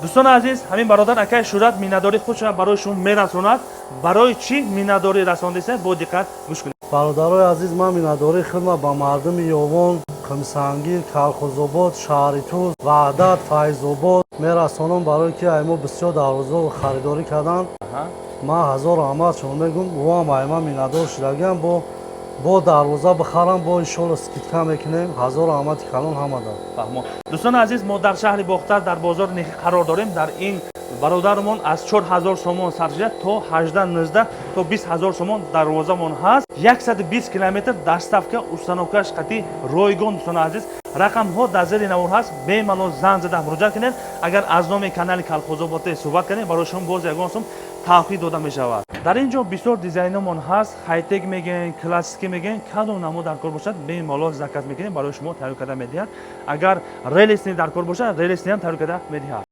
дӯстони азиз, ҳамин бародар акаи Шӯрат миннатдории худша бароишон мерасонад. Барои чӣ миннатдорӣ расондааст? Бо диққат гӯш кунед. бародарои азиз, ман миннатдории худро ба мардуми Ёвон, Қимсангир, Калхозобод, Шаҳритуз, Ваҳдат, Файзобод мерасонам, барое ки мо бисёр дарвоза харидорӣ карданд. Ман 1000 раҳмат шумо мегӯм, воам ман миннатдор шудагиам, бо дарвоза бихарам, бо иншоалло скидка мекунем. 1000 раҳмати калон ҳамада. дӯстони азиз, мо дар шаҳри Бохтар дар бозори Нехи қарор дорем. Дар ин бародармон аз 4000 сомон сарф то 18-19 то 20000 сомон дарвозамон ҳаст. 120 километр доставка, установкаш қатъи ройгон. дӯстони азиз, рақамҳо дар зери навор ҳаст. Бемалол занг зада муроҷиат кунед. Агар аз номи канали Калхозобод суҳбат кунед, барои шумо боз ягон сум тавқиъ дода мешавад. Дар ин ҷо бисёр дизайномон ҳаст. Хайтек мегӯян, классикӣ мегӯян, кадом намо дар кор бошад, бемалол заказ мекунем, барои шумо тайёр карда медиҳад. Агар релисни дар кор бошад, релисниам тайёр карда медиҳад.